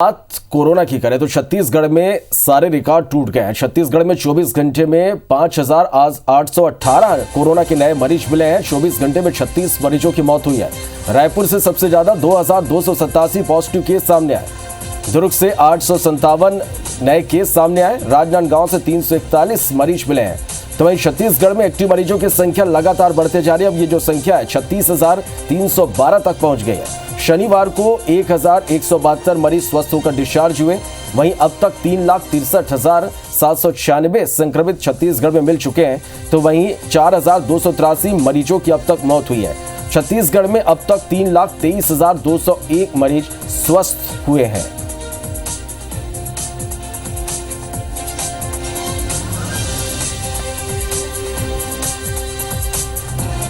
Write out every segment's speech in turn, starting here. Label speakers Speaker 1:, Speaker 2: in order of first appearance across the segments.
Speaker 1: बात कोरोना की करें तो छत्तीसगढ़ में सारे रिकॉर्ड टूट गए हैं। छत्तीसगढ़ में 24 घंटे में 5,818 कोरोना के नए मरीज मिले हैं। 24 घंटे में 36 मरीजों की मौत हुई है। रायपुर से सबसे ज्यादा 2,287 पॉजिटिव केस सामने आए। दुर्ग से 857 नए केस सामने आए। राजनांदगांव से 341 मरीज मिले हैं। तो वहीं छत्तीसगढ़ में एक्टिव मरीजों की संख्या लगातार बढ़ते जा रही है। अब ये जो संख्या है 36,312 तक पहुंच गई है। शनिवार को 1,172 मरीज स्वस्थ होकर डिस्चार्ज हुए। वहीं अब तक 3,63,796 संक्रमित छत्तीसगढ़ में मिल चुके हैं। तो वहीं 4,283 मरीजों की अब तक मौत हुई है। छत्तीसगढ़ में अब तक 3,23,201 मरीज स्वस्थ हुए हैं।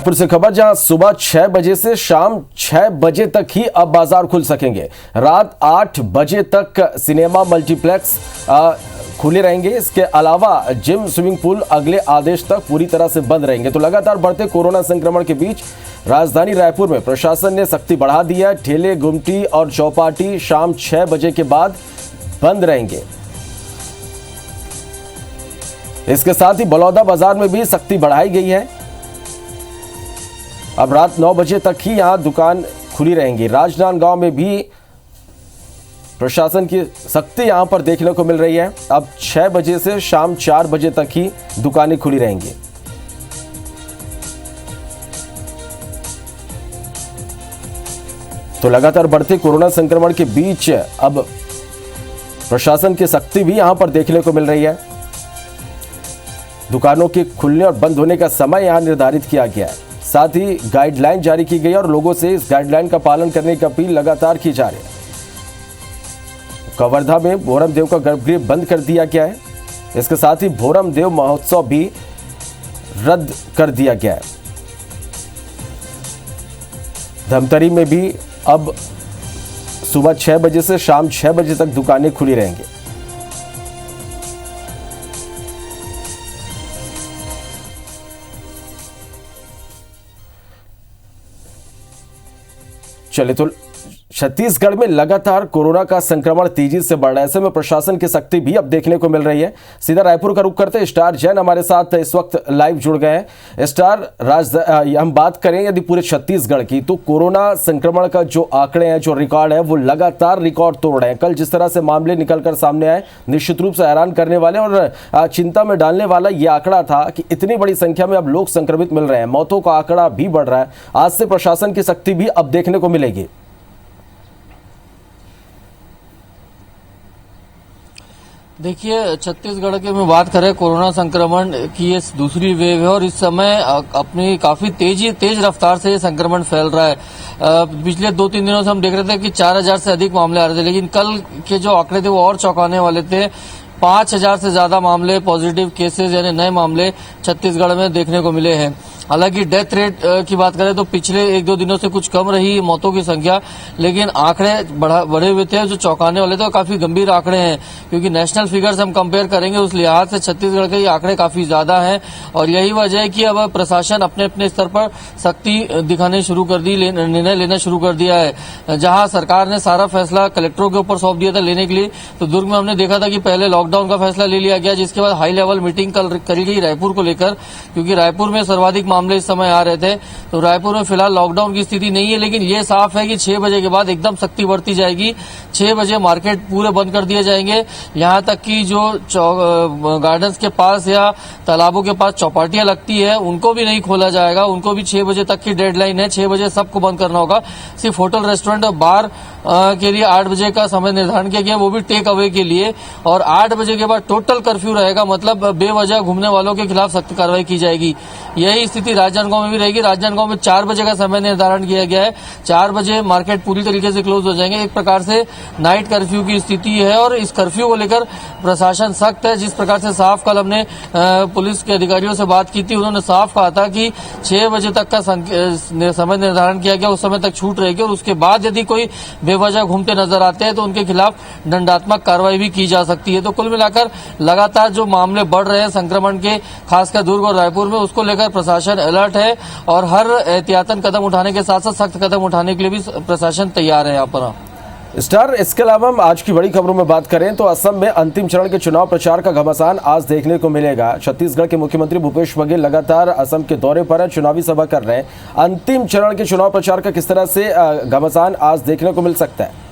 Speaker 1: फिर से खबर, जहां सुबह 6 बजे से शाम 6 बजे तक ही अब बाजार खुल सकेंगे। रात 8 बजे तक सिनेमा मल्टीप्लेक्स खुले रहेंगे। इसके अलावा जिम, स्विमिंग पूल अगले आदेश तक पूरी तरह से बंद रहेंगे। तो लगातार बढ़ते कोरोना संक्रमण के बीच राजधानी रायपुर में प्रशासन ने सख्ती बढ़ा दी है। ठेले, गुमटी और चौपाटी शाम 6 बजे के बाद बंद रहेंगे। इसके साथ ही बलौदा बाजार में भी सख्ती बढ़ाई गई है। अब रात 9 बजे तक ही यहां दुकान खुली रहेंगी। राजनांदगांव में भी प्रशासन की सख्ती यहां पर देखने को मिल रही है। अब 6 बजे से शाम 4 बजे तक ही दुकानें खुली रहेंगी। तो लगातार बढ़ते कोरोना संक्रमण के बीच अब प्रशासन की सख्ती भी यहां पर देखने को मिल रही है। दुकानों के खुलने और बंद होने का समय यहां निर्धारित किया गया है। साथ ही गाइडलाइन जारी की गई और लोगों से इस गाइडलाइन का पालन करने की अपील लगातार की जा रही है। कवर्धा में भोरम देव का गर्भगृह बंद कर दिया गया है। इसके साथ ही भोरम देव महोत्सव भी रद्द कर दिया गया है। धमतरी में भी अब सुबह 6 बजे से शाम 6 बजे तक दुकानें खुली रहेंगी। चले तो छत्तीसगढ़ में लगातार कोरोना का संक्रमण तेजी से बढ़ रहा है। ऐसे में प्रशासन की सख्ती भी अब देखने को मिल रही है। सीधा रायपुर का रुख करते स्टार जैन हमारे साथ इस वक्त लाइव जुड़ गए हैं। स्टार, हम बात करें यदि पूरे छत्तीसगढ़ की, तो कोरोना संक्रमण का जो आंकड़े हैं, जो रिकॉर्ड है, वो लगातार रिकॉर्ड तोड़ रहे हैं। कल जिस तरह से मामले निकलकर सामने आए, निश्चित रूप से हैरान करने वाले और चिंता में डालने वाला ये आंकड़ा था कि इतनी बड़ी संख्या में अब लोग संक्रमित मिल रहे हैं। मौतों का आंकड़ा भी बढ़ रहा है। आज से प्रशासन की सख्ती भी अब देखने को मिलेगी।
Speaker 2: देखिए, छत्तीसगढ़ की में बात करें, कोरोना संक्रमण की ये दूसरी वेव है और इस समय अपनी काफी तेज रफ्तार से ये संक्रमण फैल रहा है। पिछले 2-3 दिनों से हम देख रहे थे कि 4,000 से अधिक मामले आ रहे थे, लेकिन कल के जो आंकड़े थे वो और चौंकाने वाले थे। 5,000 से ज्यादा मामले, पॉजिटिव केसेस यानी नए मामले छत्तीसगढ़ में देखने को मिले हैं। हालांकि डेथ रेट की बात करें तो पिछले 1-2 दिनों से कुछ कम रही मौतों की संख्या, लेकिन आंकड़े बढ़े हुए थे जो चौंकाने वाले थे और काफी गंभीर आंकड़े हैं, क्योंकि नेशनल फिगर्स हम कंपेयर करेंगे उस लिहाज से छत्तीसगढ़ के ये आंकड़े काफी ज्यादा हैं। और यही वजह है कि अब प्रशासन अपने अपने स्तर पर सख्ती दिखाने शुरू कर दी, निर्णय लेना शुरू कर दिया है। जहां सरकार ने सारा फैसला कलेक्टरों के ऊपर सौंप दिया था लेने के लिए, तो दुर्ग में हमने देखा था कि पहले लॉकडाउन का फैसला ले लिया गया, जिसके बाद हाई लेवल मीटिंग कल करी गई रायपुर को लेकर, क्योंकि रायपुर में सर्वाधिक मामले इस समय आ रहे थे। तो रायपुर में फिलहाल लॉकडाउन की स्थिति नहीं है, लेकिन ये साफ है कि 6 बजे के बाद एकदम सख्ती बढ़ती जाएगी। 6 बजे मार्केट पूरे बंद कर दिए जाएंगे। यहां तक कि जो गार्डन्स के पास या तालाबों के पास चौपाटियां लगती है उनको भी नहीं खोला जाएगा। उनको भी 6 बजे तक की डेडलाइन है। 6 बजे सबको बंद करना होगा। सिर्फ होटल, रेस्टोरेंट और बार के लिए 8 बजे का समय निर्धारण किया गया, वो भी टेक अवे के लिए। और 8 बजे के बाद टोटल कर्फ्यू रहेगा, मतलब बेवजह घूमने वालों के खिलाफ सख्त कार्रवाई की जाएगी। यही स्थिति राजनांदगांव में भी रहेगी। राजनांदगांव में 4 बजे का समय निर्धारण किया गया है। 4 बजे मार्केट पूरी तरीके से क्लोज हो जाएंगे। एक प्रकार से नाइट कर्फ्यू की स्थिति है और इस कर्फ्यू को लेकर प्रशासन सख्त है। जिस प्रकार से साफ कल हमने पुलिस के अधिकारियों से बात की थी, उन्होंने साफ कहा था कि 6 बजे तक का समय निर्धारण किया गया, उस समय तक छूट रहेगी और उसके बाद यदि कोई बेवजह घूमते नजर आते हैं तो उनके खिलाफ दंडात्मक कार्रवाई भी की जा सकती है। तो कुल मिलाकर लगातार जो मामले बढ़ रहे हैं संक्रमण के, खासकर दुर्ग और रायपुर में, उसको लेकर प्रशासन अलर्ट है और हर एहतियातन कदम उठाने के साथ साथ सख्त कदम उठाने के लिए भी प्रशासन तैयार है। यहाँ पर
Speaker 1: स्टार, इसके अलावा हम आज की बड़ी खबरों में बात करें तो असम में अंतिम चरण के चुनाव प्रचार का घमासान आज देखने को मिलेगा। छत्तीसगढ़ के मुख्यमंत्री भूपेश बघेल लगातार असम के दौरे पर है, चुनावी सभा कर रहे हैं। अंतिम चरण के चुनाव प्रचार का किस तरह से घमासान आज देखने को मिल सकता है?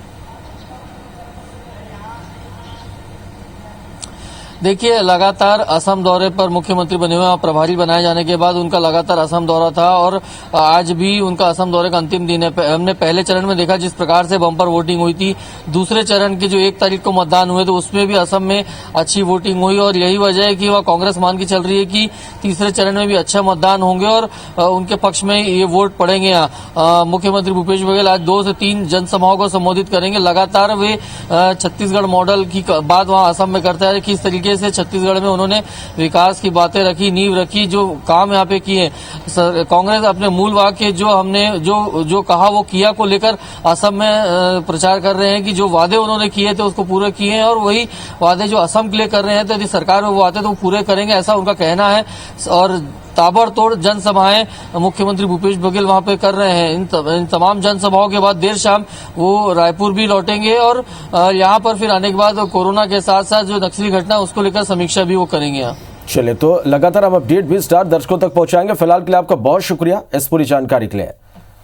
Speaker 2: देखिए, लगातार असम दौरे पर मुख्यमंत्री बने हुए प्रभारी बनाए जाने के बाद उनका लगातार असम दौरा था और आज भी उनका असम दौरे का अंतिम दिन है। हमने पहले चरण में देखा जिस प्रकार से बम्पर वोटिंग हुई थी। दूसरे चरण के जो 1 तारीख को मतदान हुए तो उसमें भी असम में अच्छी वोटिंग हुई और यही वजह है कि वह कांग्रेस मान के चल रही है कि तीसरे चरण में भी अच्छा मतदान होंगे और उनके पक्ष में ये वोट पड़ेंगे। यहाँ मुख्यमंत्री भूपेश बघेल आज 2 से 3 जनसभाओं को संबोधित करेंगे। लगातार वे छत्तीसगढ़ मॉडल की बात वहां असम में करता है कि इस तरीके से छत्तीसगढ़ में उन्होंने विकास की बातें रखी, नींव रखी, जो काम यहाँ पे किए। कांग्रेस अपने मूल वाक्य जो हमने जो कहा वो किया को लेकर असम में प्रचार कर रहे हैं कि जो वादे उन्होंने किए थे उसको पूरे किए हैं और वही वादे जो असम के लिए कर रहे हैं तो यदि सरकार में वो आते तो वो पूरे करेंगे, ऐसा उनका कहना है। और ताबड़तोड़ जनसभाएं मुख्यमंत्री भूपेश बघेल वहां पे कर रहे हैं। इन तमाम जनसभाओं के बाद देर शाम वो रायपुर भी लौटेंगे और यहाँ पर फिर आने के बाद कोरोना के साथ साथ जो नक्सली घटना उसको लेकर समीक्षा भी वो करेंगे। यहाँ
Speaker 1: चलिए, तो लगातार हम अपडेट भी स्टार दर्शकों तक पहुंचाएंगे। फिलहाल के लिए आपका बहुत शुक्रिया इस पूरी जानकारी के लिए।